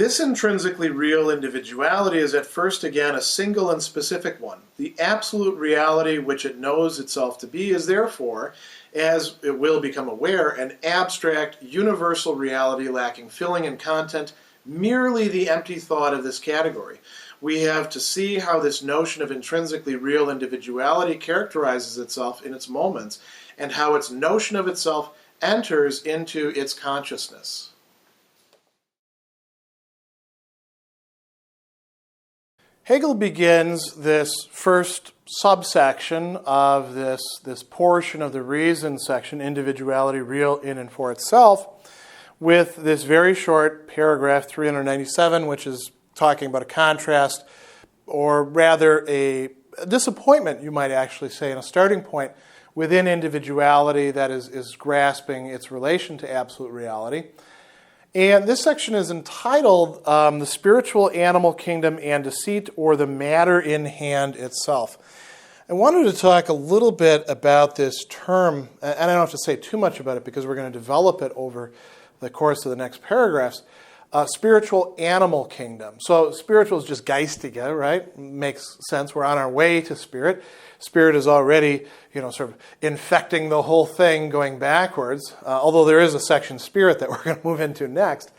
This intrinsically real individuality is at first again a single and specific one. The absolute reality which it knows itself to be is therefore, as it will become aware, an abstract, universal reality lacking filling and content, merely the empty thought of this category. We have to see how this notion of intrinsically real individuality characterizes itself in its moments, and how its notion of itself enters into its consciousness. Hegel begins this first subsection of this portion of the reason section, individuality, real in and for itself, with this very short paragraph 397, which is talking about a contrast, or rather a disappointment, you might actually say, and a starting point within individuality that is grasping its relation to absolute reality. And this section is entitled The Spiritual Animal Kingdom and Deceit, or the Matter in Hand Itself. I wanted to talk a little bit about this term, and I don't have to say too much about it because we're going to develop it over the course of the next paragraphs. Spiritual animal kingdom. So spiritual is just geistige, right? Makes sense. We're on our way to spirit. Spirit is already, sort of infecting the whole thing going backwards, although there is a section spirit that we're going to move into next.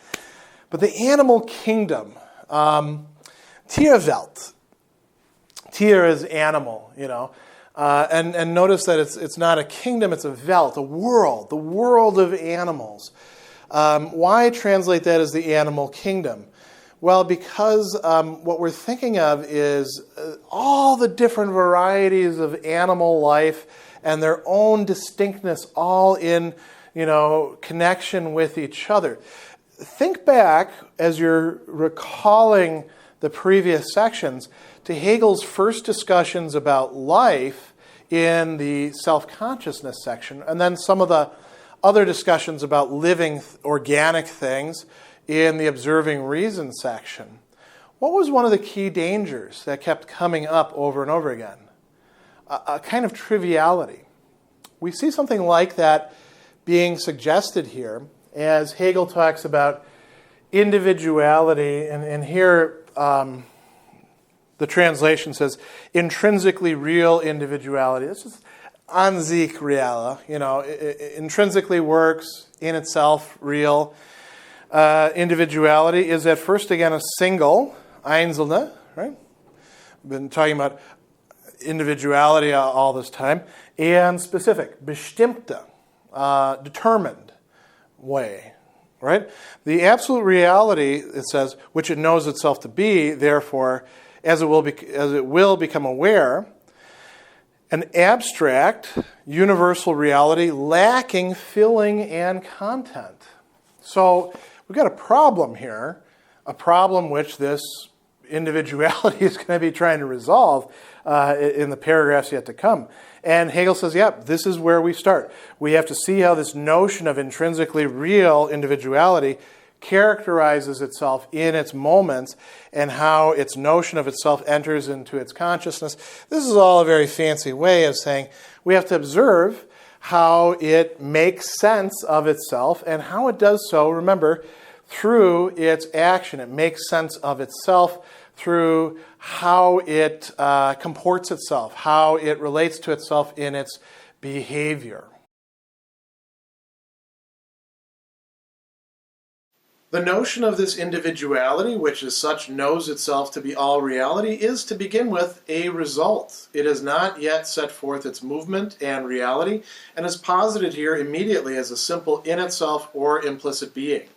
But the animal kingdom, Tierwelt. Tier is animal, and notice that it's not a kingdom, it's a Welt, a world, the world of animals. Why translate that as the animal kingdom? Well, because what we're thinking of is all the different varieties of animal life and their own distinctness all in, connection with each other. Think back, as you're recalling the previous sections, to Hegel's first discussions about life in the self-consciousness section, and then some of the other discussions about living organic things in the observing reason section. What was one of the key dangers that kept coming up over and over again? A kind of triviality. We see something like that being suggested here as Hegel talks about individuality, and here the translation says intrinsically real individuality. This is an sich reale, intrinsically works, in itself real. Individuality is at first again a single, einzelne, right? We've been talking about individuality all this time, and specific, bestimmte, determined way, right? The absolute reality, it says, which it knows itself to be, therefore, as it will become aware, an abstract, universal reality lacking filling and content. So we've got a problem here, a problem which this individuality is going to be trying to resolve in the paragraphs yet to come. And Hegel says, this is where we start. We have to see how this notion of intrinsically real individuality characterizes itself in its moments and how its notion of itself enters into its consciousness. This is all a very fancy way of saying we have to observe how it makes sense of itself and how it does so, remember, through its action. It makes sense of itself through how it comports itself, how it relates to itself in its behavior. The notion of this individuality, which as such knows itself to be all reality, is to begin with a result. It has not yet set forth its movement and reality, and is posited here immediately as a simple in itself or implicit being.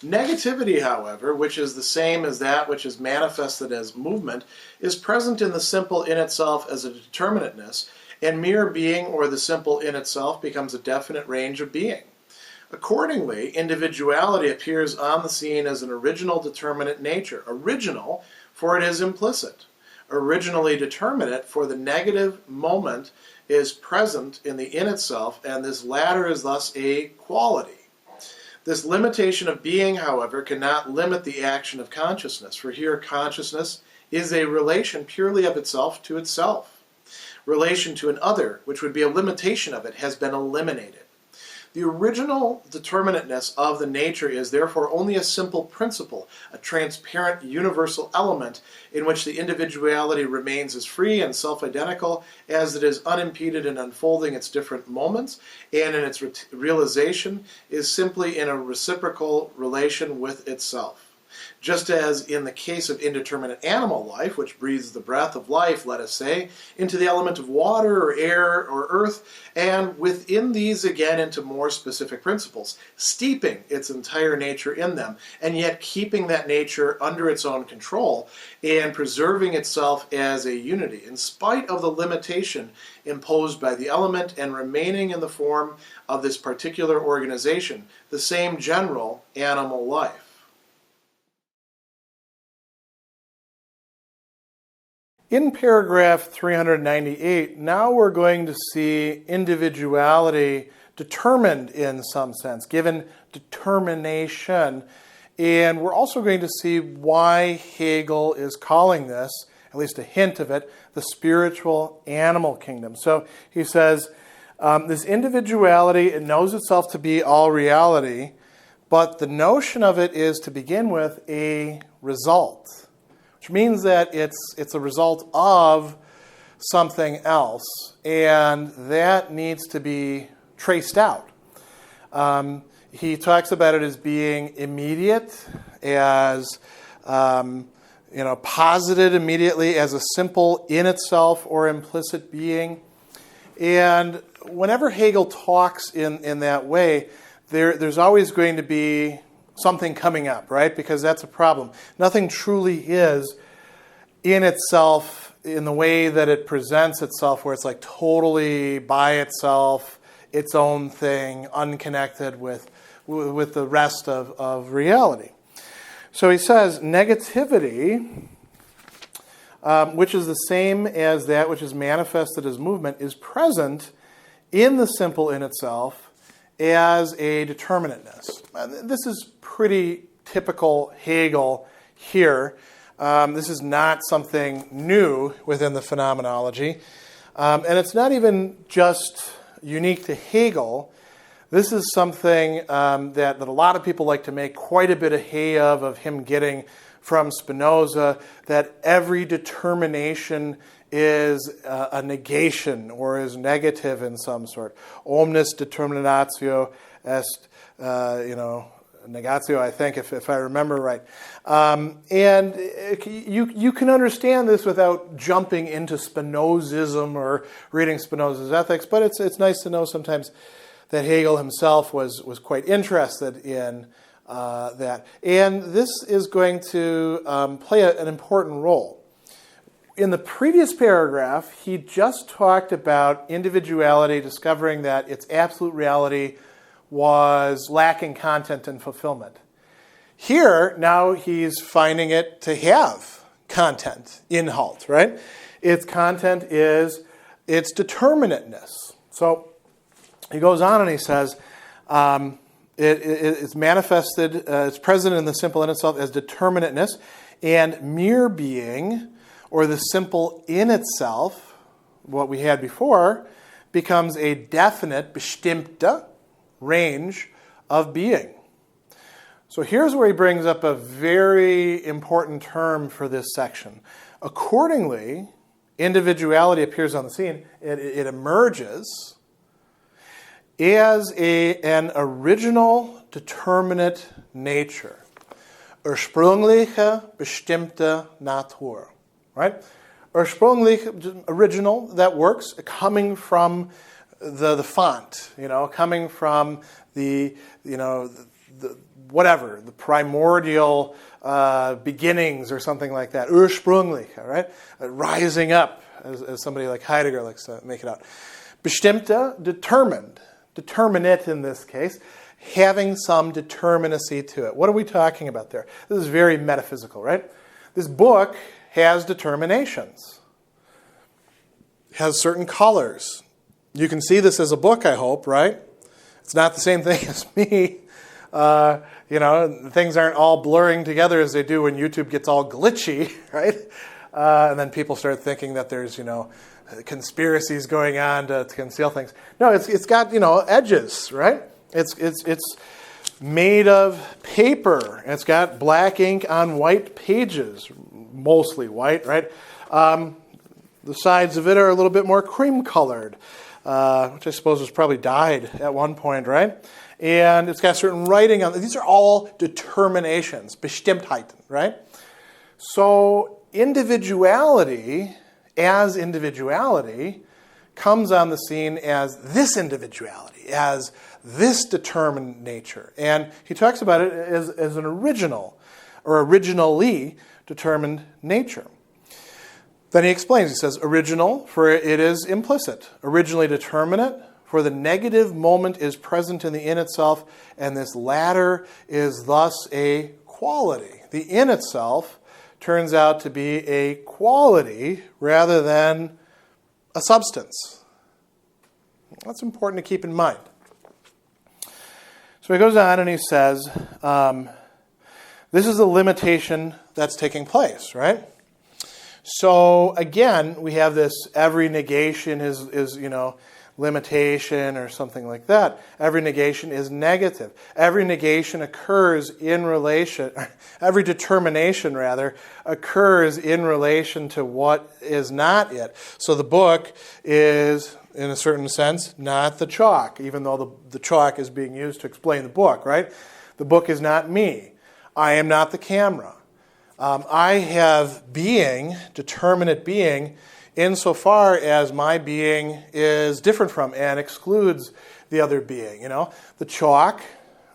Negativity, however, which is the same as that which is manifested as movement, is present in the simple in itself as a determinateness, and mere being or the simple in itself becomes a definite range of being. Accordingly, individuality appears on the scene as an original determinate nature. Original, for it is implicit. Originally determinate, for the negative moment is present in the in itself, and this latter is thus a quality. This limitation of being, however, cannot limit the action of consciousness, for here consciousness is a relation purely of itself to itself. Relation to an other, which would be a limitation of it, has been eliminated. The original determinateness of the nature is therefore only a simple principle, a transparent universal element in which the individuality remains as free and self-identical as it is unimpeded in unfolding its different moments, and in its realization is simply in a reciprocal relation with itself. Just as in the case of indeterminate animal life, which breathes the breath of life, let us say, into the element of water or air or earth, and within these again into more specific principles, steeping its entire nature in them, and yet keeping that nature under its own control and preserving itself as a unity, in spite of the limitation imposed by the element and remaining in the form of this particular organization, the same general animal life. In paragraph 398, now we're going to see individuality determined in some sense, given determination. And we're also going to see why Hegel is calling this, at least a hint of it, the spiritual animal kingdom. So he says, this individuality, it knows itself to be all reality, but the notion of it is, to begin with, a result. Which means that it's a result of something else, and that needs to be traced out. He talks about it as being immediate, as posited immediately as a simple in itself or implicit being. And whenever Hegel talks in that way, there's always going to be something coming up, right? Because that's a problem. Nothing truly is in itself in the way that it presents itself, where it's like totally by itself, its own thing, unconnected with the rest of reality. So he says, negativity, which is the same as that which is manifested as movement, is present in the simple in itself as a determinateness. This is pretty typical Hegel here. This is not something new within the phenomenology. And it's not even just unique to Hegel. This is something that a lot of people like to make quite a bit of hay of him getting from Spinoza, that every determination is a negation or is negative in some sort. Omnis determinatio est, negatio, I think, if I remember right. And you can understand this without jumping into Spinozism or reading Spinoza's Ethics, but it's nice to know sometimes that Hegel himself was quite interested in that. And this is going to play an important role. In the previous paragraph, he just talked about individuality, discovering that its absolute reality was lacking content and fulfillment. Here, now he's finding it to have content, Inhalt, right? Its content is its determinateness. So he goes on and he says, it's manifested, it's present in the simple in itself as determinateness, and mere being, or the simple in itself, what we had before, becomes a definite, bestimmte, range of being. So here's where he brings up a very important term for this section. Accordingly, individuality appears on the scene. It emerges as an original determinate nature. Ursprüngliche bestimmte Natur. Right? Ursprünglich, original, that works, coming from the font, coming from the whatever, the primordial beginnings or something like that. Ursprünglich, right? Rising up, as somebody like Heidegger likes to make it out. Bestimmte, determined, determinate in this case, having some determinacy to it. What are we talking about there? This is very metaphysical, right? This book has determinations. It has certain colors. You can see this as a book, I hope, right? It's not the same thing as me. Things aren't all blurring together as they do when YouTube gets all glitchy, right? And then people start thinking that there's, conspiracies going on to conceal things. No, it's got, edges, right? It's made of paper. It's got black ink on white pages, mostly white, right? The sides of it are a little bit more cream-colored, which I suppose was probably dyed at one point, right? And it's got certain writing on it. These are all determinations, Bestimmtheiten, right? So individuality, as individuality, comes on the scene as this individuality, as this determined nature. And he talks about it as an original, or originally determined nature. Then he explains, he says, original, for it is implicit. Originally determinate, for the negative moment is present in the in itself, and this latter is thus a quality. The in itself turns out to be a quality rather than a substance. That's important to keep in mind. So he goes on and he says, this is a limitation that's taking place, right? So again, we have this every negation is limitation or something like that. Every negation is negative. Every negation occurs in relation, every determination rather, occurs in relation to what is not it. So the book is, in a certain sense, not the chalk, even though the chalk is being used to explain the book, right? The book is not me. I am not the camera. I have being, determinate being, insofar as my being is different from and excludes the other being. The chalk,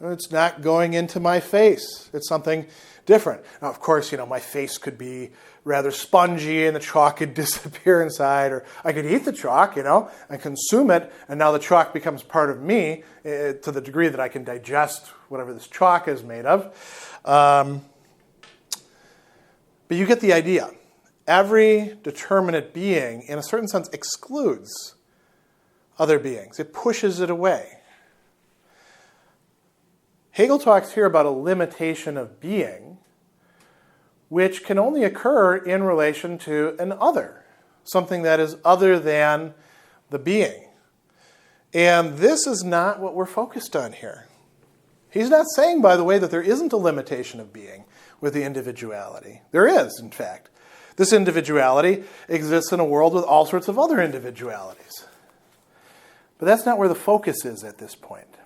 it's not going into my face. It's something different. Now, of course, my face could be rather spongy and the chalk could disappear inside, or I could eat the chalk, and consume it, and now the chalk becomes part of me to the degree that I can digest whatever this chalk is made of. But you get the idea. Every determinate being, in a certain sense, excludes other beings. It pushes it away. Hegel talks here about a limitation of being, which can only occur in relation to an other, something that is other than the being. And this is not what we're focused on here. He's not saying, by the way, that there isn't a limitation of being with the individuality. There is, in fact. This individuality exists in a world with all sorts of other individualities. But that's not where the focus is at this point.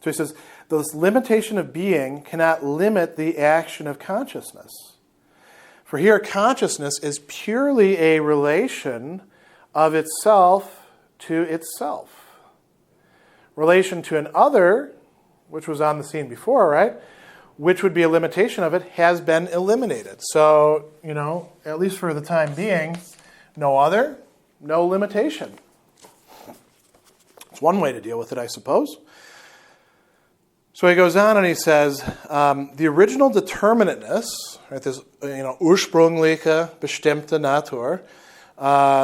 So he says, this limitation of being cannot limit the action of consciousness. For here, consciousness is purely a relation of itself to itself. Relation to an other, which was on the scene before, right? Which would be a limitation of it, has been eliminated. So, at least for the time being, no other, no limitation. It's one way to deal with it, I suppose. So he goes on and he says, the original determinateness, right, this ursprüngliche bestimmte Natur,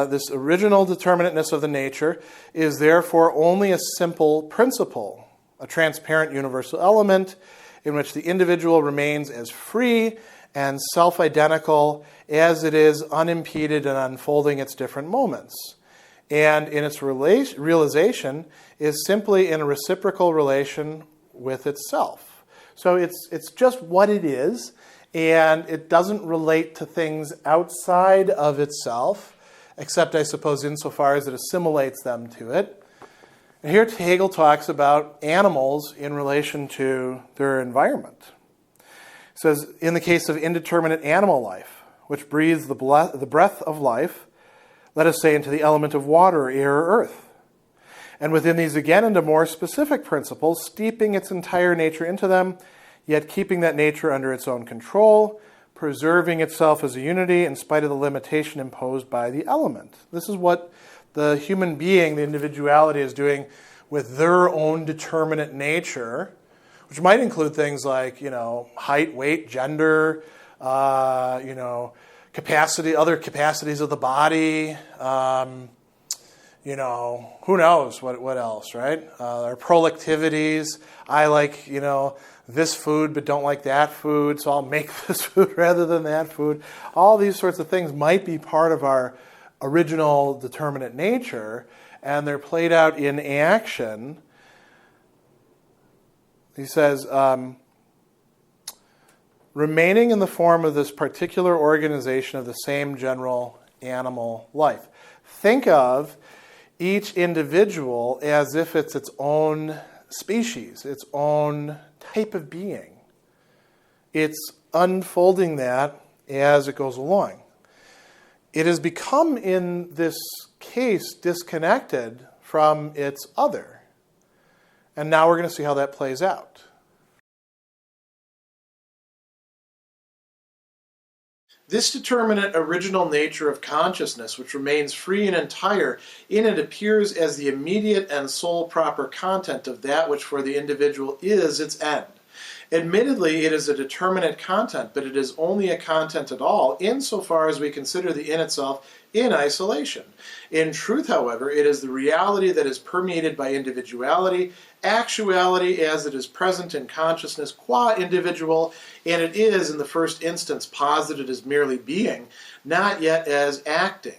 this original determinateness of the nature is therefore only a simple principle, a transparent universal element in which the individual remains as free and self-identical as it is unimpeded in unfolding its different moments. And in its realization is simply in a reciprocal relation with itself. So it's just what it is, and it doesn't relate to things outside of itself, except, I suppose, insofar as it assimilates them to it. And here Hegel talks about animals in relation to their environment. He says, in the case of indeterminate animal life, which breathes the breath of life, let us say into the element of water, air, or earth. And within these again into more specific principles, steeping its entire nature into them, yet keeping that nature under its own control, preserving itself as a unity in spite of the limitation imposed by the element. This is what the human being, the individuality, is doing with their own determinate nature, which might include things like, height, weight, gender, capacity, other capacities of the body, who knows what else, right? Our productivities. I like, this food but don't like that food, so I'll make this food rather than that food. All these sorts of things might be part of our original determinate nature, and they're played out in action He says, remaining in the form of this particular organization of the same general animal life. Think of each individual as if it's its own species, its own type of being. It's unfolding that as it goes along. It has become, in this case, disconnected from its other. And now we're going to see how that plays out. This determinate original nature of consciousness, which remains free and entire, in it appears as the immediate and sole proper content of that which for the individual is its end. Admittedly, it is a determinate content, but it is only a content at all insofar as we consider the in itself in isolation. In truth, however, it is the reality that is permeated by individuality, actuality as it is present in consciousness qua individual, and it is, in the first instance, posited as merely being, not yet as acting.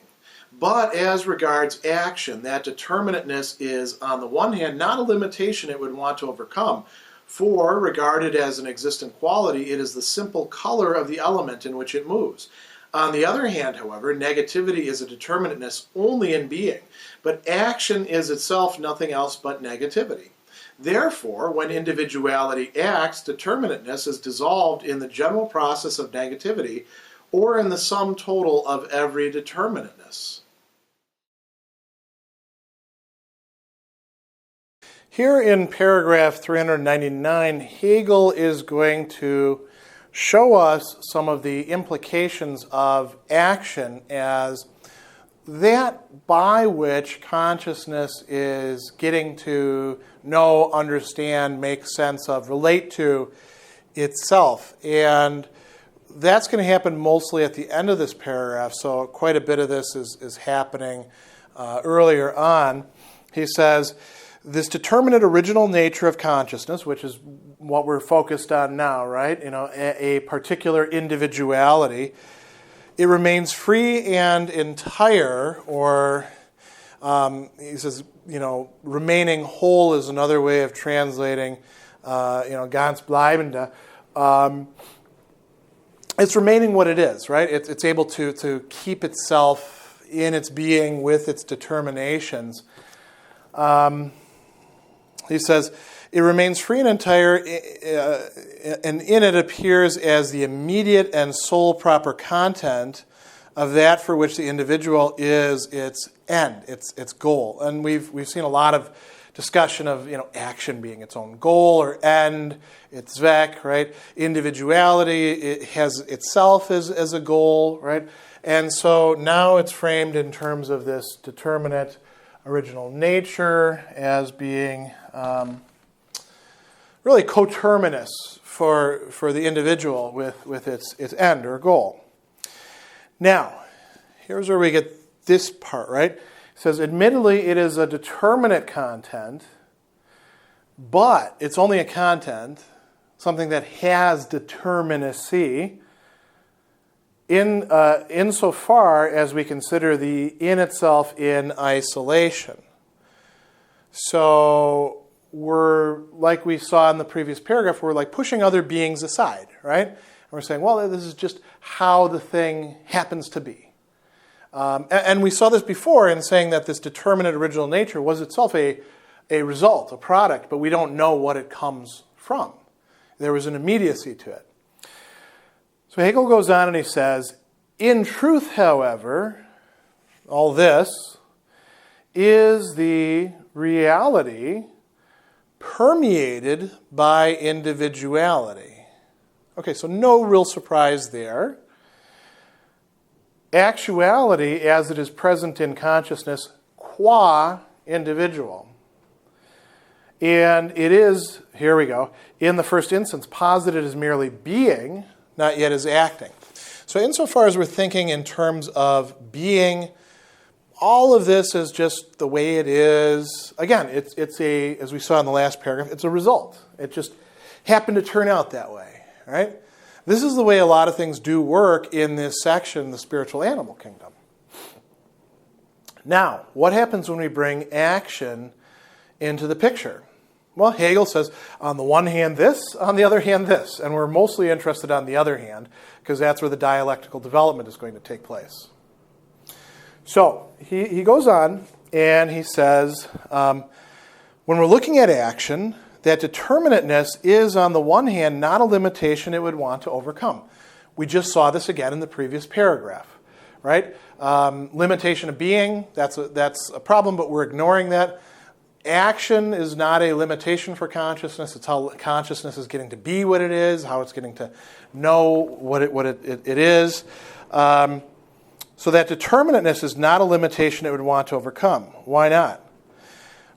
But as regards action, that determinateness is, on the one hand, not a limitation it would want to overcome, for, regarded as an existent quality, it is the simple color of the element in which it moves. On the other hand, however, negativity is a determinateness only in being, but action is itself nothing else but negativity. Therefore, when individuality acts, determinateness is dissolved in the general process of negativity, or in the sum total of every determinateness. Here in paragraph 399, Hegel is going to show us some of the implications of action as that by which consciousness is getting to know, understand, make sense of, relate to itself. And that's going to happen mostly at the end of this paragraph, so quite a bit of this is happening earlier on. He says, this determinate original nature of consciousness, which is what we're focused on now, right? A particular individuality, it remains free and entire, or he says, remaining whole is another way of translating, ganz bleibende. It's remaining what it is, right? It's able to keep itself in its being with its determinations. He says, it remains free and entire, and in it appears as the immediate and sole proper content of that for which the individual is its end, its goal. And we've seen a lot of discussion of action being its own goal or end, its Zweck, right? Individuality, it has itself as a goal, right? And so now it's framed in terms of this determinate original nature as being really coterminous for the individual with its end or goal. Now, here's where we get this part, right? It says, admittedly, it is a determinate content, but it's only a content, something that has determinacy, insofar as we consider the in itself in isolation. So we're, like we saw in the previous paragraph, we're like pushing other beings aside, right? And we're saying, well, this is just how the thing happens to be. And we saw this before in saying that this determinate original nature was itself a result, a product, but we don't know what it comes from. There was an immediacy to it. So Hegel goes on and he says, in truth, however, all this is the reality permeated by individuality. Okay, so no real surprise there. Actuality as it is present in consciousness qua individual. And it is, here we go, in the first instance, posited as merely being, not yet as acting. So insofar as we're thinking in terms of being, all of this is just the way it is. Again, it's a, as we saw in the last paragraph, it's a result. It just happened to turn out that way, right? This is the way a lot of things do work in this section, the spiritual animal kingdom. Now, what happens when we bring action into the picture? Well, Hegel says, on the one hand this, on the other hand this. And we're mostly interested on the other hand, because that's where the dialectical development is going to take place. So he goes on, and he says, when we're looking at action, that determinateness is, on the one hand, not a limitation it would want to overcome. We just saw this again in the previous paragraph, right? Limitation of being, that's a problem, but we're ignoring that. Action is not a limitation for consciousness. It's how consciousness is getting to be what it is, how it's getting to know what it is. So that determinateness is not a limitation it would want to overcome. Why not?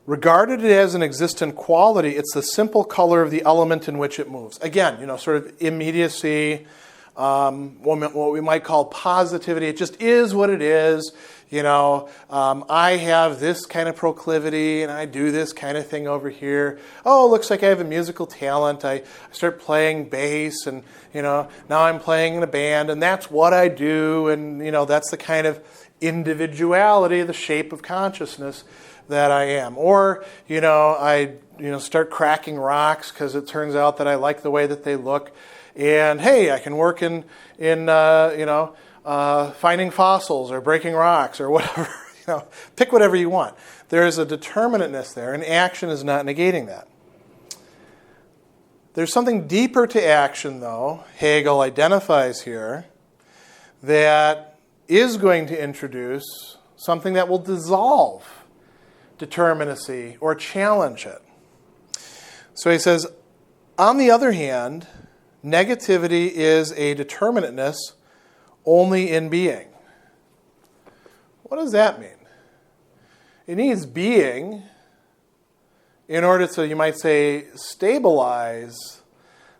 Regarded as an existent quality, it's the simple color of the element in which it moves. Again, sort of immediacy, what we might call positivity. It just is what it is. I have this kind of proclivity, and I do this kind of thing over here. Oh, looks like I have a musical talent. I start playing bass, and now I'm playing in a band, and that's what I do. And that's the kind of individuality, the shape of consciousness that I am. Or I start cracking rocks because it turns out that I like the way that they look. And hey, I can work in finding fossils or breaking rocks or whatever. Pick whatever you want. There is a determinateness there, and action is not negating that. There's something deeper to action, though, Hegel identifies here, that is going to introduce something that will dissolve determinacy or challenge it. So he says, on the other hand, negativity is a determinateness only in being. What does that mean? It needs being in order to, you might say, stabilize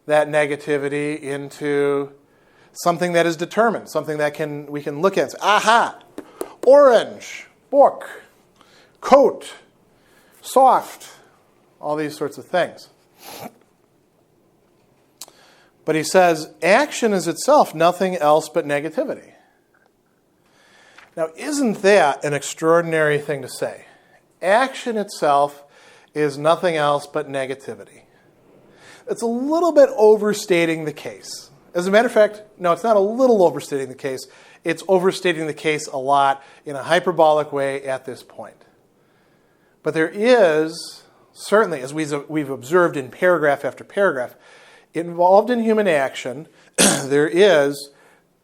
that negativity into something that is determined, something that we can look at and say, aha, orange, book, coat, soft, all these sorts of things. But he says, action is itself nothing else but negativity. Now, isn't that an extraordinary thing to say? Action itself is nothing else but negativity. It's a little bit overstating the case. As a matter of fact, no, it's not a little overstating the case. It's overstating the case a lot in a hyperbolic way at this point. But there is, certainly, as we've observed in paragraph after paragraph, involved in human action, there is,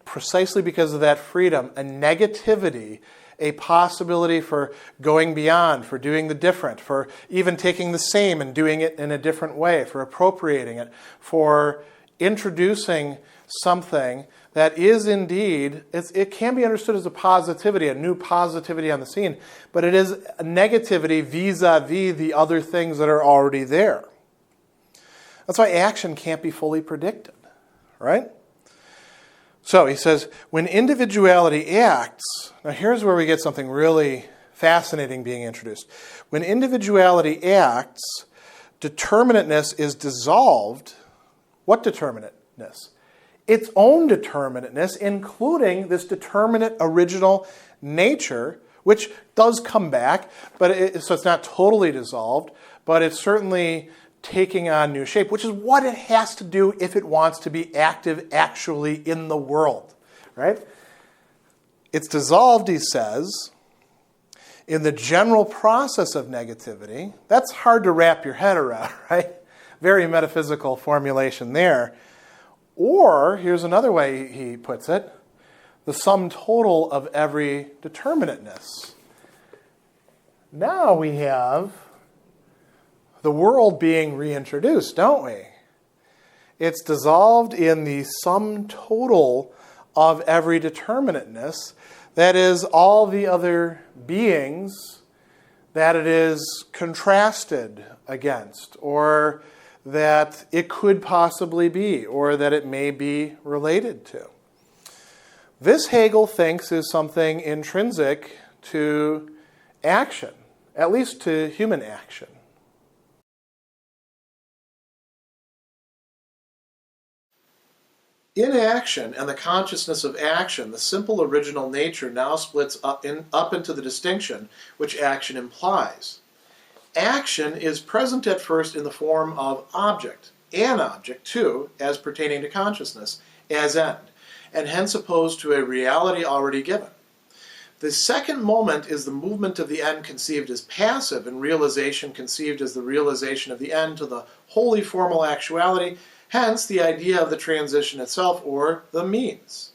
precisely because of that freedom, a negativity, a possibility for going beyond, for doing the different, for even taking the same and doing it in a different way, for appropriating it, for introducing something that is indeed, it can be understood as a positivity, a new positivity on the scene, but it is a negativity vis-a-vis the other things that are already there. That's why action can't be fully predicted, right? So he says, when individuality acts, now here's where we get something really fascinating being introduced. When individuality acts, determinateness is dissolved. What determinateness? Its own determinateness, including this determinate original nature, which does come back, but so it's not totally dissolved, but it's certainly taking on new shape, which is what it has to do if it wants to be active actually in the world, right? It's dissolved, he says, in the general process of negativity. That's hard to wrap your head around, right? Very metaphysical formulation there. Or, here's another way he puts it, the sum total of every determinateness. Now we have the world being reintroduced, don't we? It's dissolved in the sum total of every determinateness. That is, all the other beings that it is contrasted against, or that it could possibly be, or that it may be related to. This, Hegel thinks, is something intrinsic to action, at least to human action. In action and the consciousness of action, the simple original nature now splits up into the distinction which action implies. Action is present at first in the form of object, an object too, as pertaining to consciousness, as end, and hence opposed to a reality already given. The second moment is the movement of the end conceived as passive, and realization conceived as the realization of the end to the wholly formal actuality, hence the idea of the transition itself, or the means.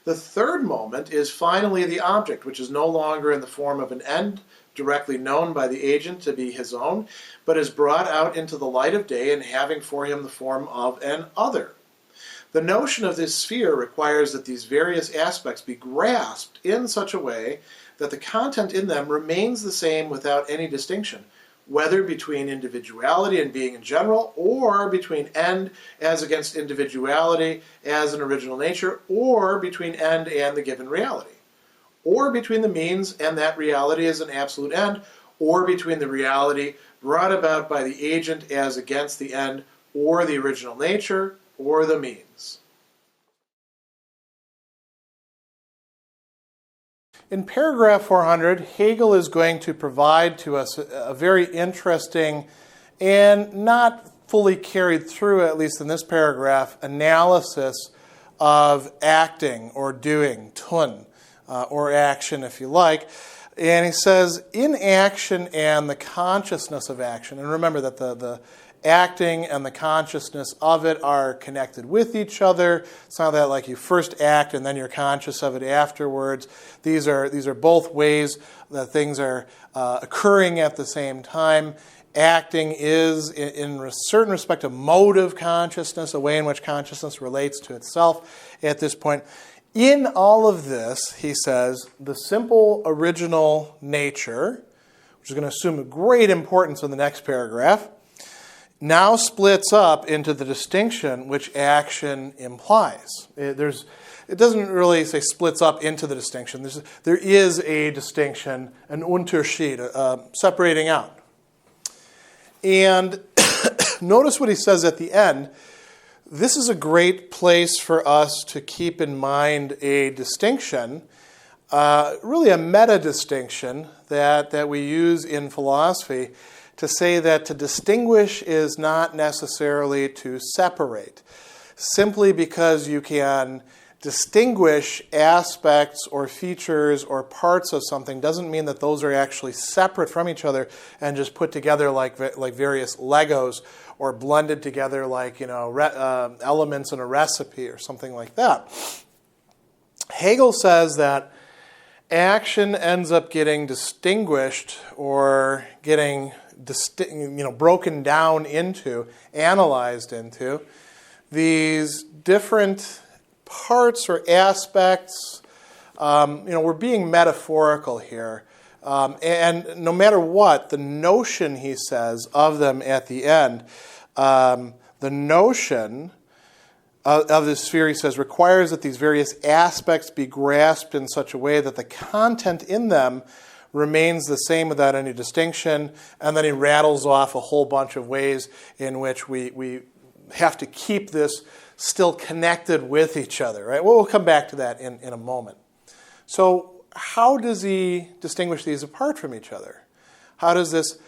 The third moment is finally the object, which is no longer in the form of an end, directly known by the agent to be his own, but is brought out into the light of day and having for him the form of an other. The notion of this sphere requires that these various aspects be grasped in such a way that the content in them remains the same without any distinction, whether between individuality and being in general, or between end as against individuality as an original nature, or between end and the given reality, or between the means and that reality as an absolute end, or between the reality brought about by the agent as against the end, or the original nature, or the means. In paragraph 400, Hegel is going to provide to us a very interesting and not fully carried through, at least in this paragraph, analysis of acting or doing, tun, or action if you like. And he says, in action and the consciousness of action, and remember that the acting and the consciousness of it are connected with each other. It's not that like you first act and then you're conscious of it afterwards. These are both ways that things are occurring at the same time. Acting is, in a certain respect, a mode of consciousness, a way in which consciousness relates to itself at this point. In all of this, he says, the simple original nature, which is going to assume a great importance in the next paragraph, now splits up into the distinction which action implies. It doesn't really say splits up into the distinction. There is a distinction, an Unterschied, separating out. And notice what he says at the end. This is a great place for us to keep in mind a distinction, really a meta-distinction that we use in philosophy, to say that to distinguish is not necessarily to separate. Simply because you can distinguish aspects or features or parts of something doesn't mean that those are actually separate from each other and just put together like various Legos or blended together like elements in a recipe or something like that. Hegel says that action ends up getting distinguished or getting broken down into, analyzed into these different parts or aspects. We're being metaphorical here. And no matter what, the notion, he says, of them at the end, the notion of this sphere, he says, requires that these various aspects be grasped in such a way that the content in them remains the same without any distinction. And then he rattles off a whole bunch of ways in which we have to keep this still connected with each other. Right? We'll come back to that in a moment. So how does he distinguish these apart from each other? How does this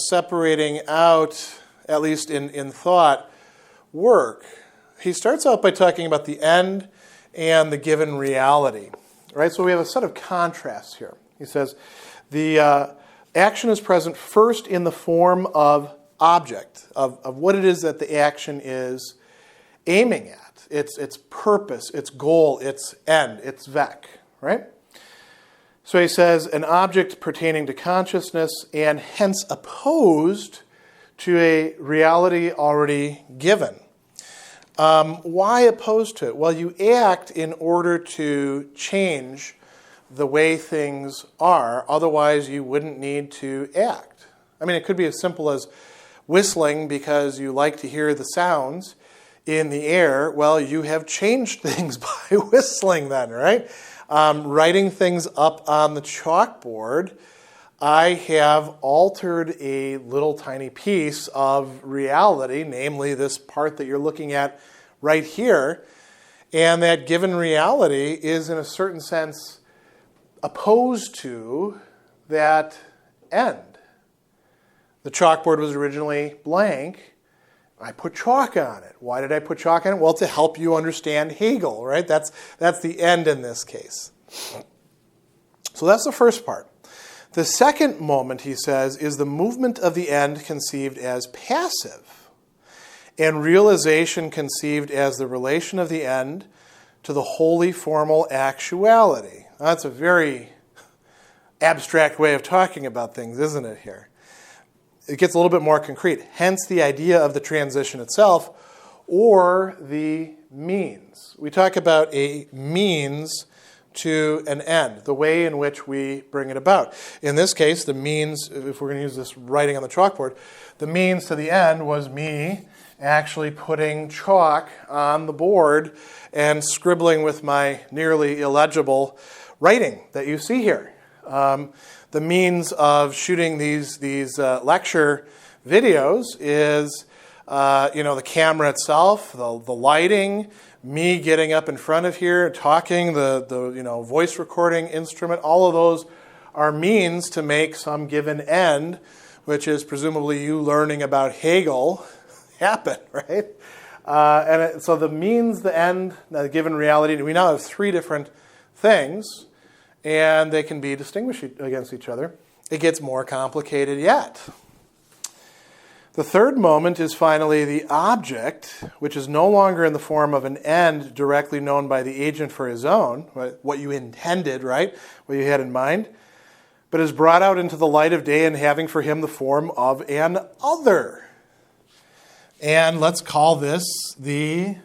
separating out, at least in thought, work? He starts out by talking about the end and the given reality. Right? So we have a set of contrasts here. He says the action is present first in the form of object, of what it is that the action is aiming at, its purpose, its goal, its end, its Zweck. Right? So he says an object pertaining to consciousness and hence opposed to a reality already given. Why opposed to it? Well, you act in order to change the way things are. Otherwise, you wouldn't need to act. I mean, it could be as simple as whistling because you like to hear the sounds in the air. Well, you have changed things by whistling then, right? Writing things up on the chalkboard, I have altered a little tiny piece of reality, namely this part that you're looking at right here, and that given reality is in a certain sense opposed to that end, The chalkboard was originally blank. I put chalk on it. Why did I put chalk on it? Well, to help you understand Hegel, right? That's the end in this case. So that's the first part. The second moment, he says, is the movement of the end conceived as passive, and realization conceived as the relation of the end to the wholly formal actuality. That's a very abstract way of talking about things, isn't it, here? It gets a little bit more concrete. Hence the idea of the transition itself, or the means. We talk about a means to an end, the way in which we bring it about. In this case, the means, if we're going to use this writing on the chalkboard, the means to the end was me actually putting chalk on the board and scribbling with my nearly illegible writing that you see here. The means of shooting these lecture videos is, the camera itself, the lighting, me getting up in front of here, talking, the voice recording instrument. All of those are means to make some given end, which is presumably you learning about Hegel, happen, right? So the means, the end, the given reality. We now have three different things, and they can be distinguished against each other. It gets more complicated yet. The third moment is finally the object, which is no longer in the form of an end directly known by the agent for his own, what you intended, right? What you had in mind, but is brought out into the light of day and having for him the form of an other. And let's call this the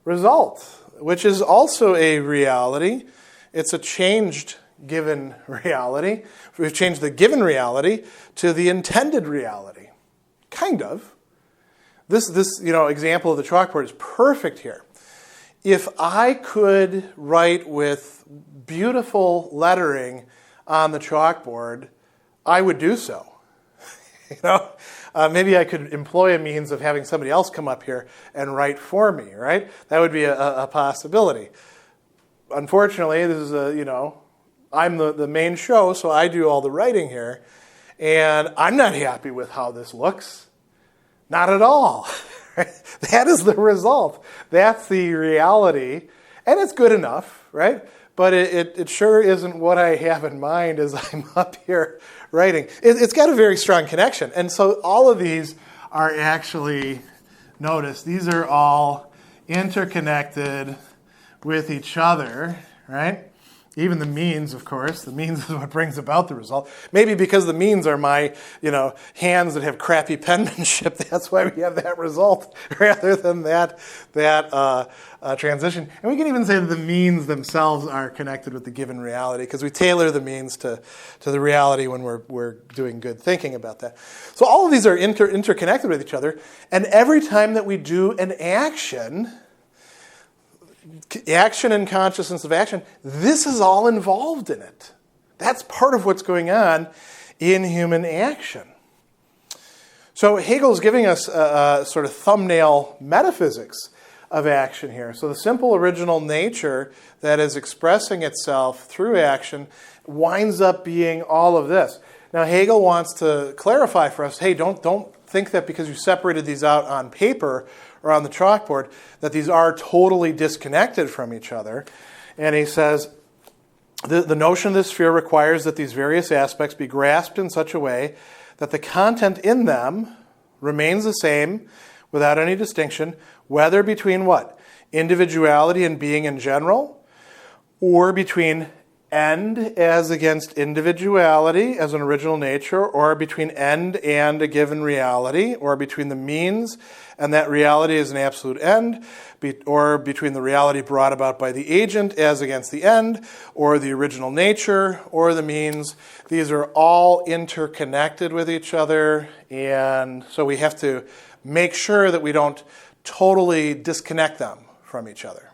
result, which is also a reality. It's a changed given reality. We've changed the given reality to the intended reality. Kind of. This example of the chalkboard is perfect here. If I could write with beautiful lettering on the chalkboard, I would do so. Maybe I could employ a means of having somebody else come up here and write for me, right? That would be a possibility. Unfortunately, this is I'm the main show, so I do all the writing here. And I'm not happy with how this looks. Not at all. That is the result. That's the reality. And it's good enough, right? But it sure isn't what I have in mind as I'm up here writing. It's got a very strong connection. And so all of these are actually, notice, these are all interconnected with each other, right? Even the means, of course. The means is what brings about the result. Maybe because the means are my, hands that have crappy penmanship. That's why we have that result rather than that transition. And we can even say that the means themselves are connected with the given reality because we tailor the means to the reality when we're doing good thinking about that. So all of these are interconnected with each other. And every time that we do an action and consciousness of action, this is all involved in it. That's part of what's going on in human action. So Hegel's giving us a sort of thumbnail metaphysics of action here. So the simple original nature that is expressing itself through action winds up being all of this. Now Hegel wants to clarify for us, hey, don't think that because you separated these out on paper or on the chalkboard, that these are totally disconnected from each other. And he says, the notion of the sphere requires that these various aspects be grasped in such a way that the content in them remains the same without any distinction, whether between what? Individuality and being in general, or between end as against individuality as an original nature, or between end and a given reality, or between the means and that reality is an absolute end, or between the reality brought about by the agent as against the end, or the original nature, or the means. These are all interconnected with each other, and so we have to make sure that we don't totally disconnect them from each other.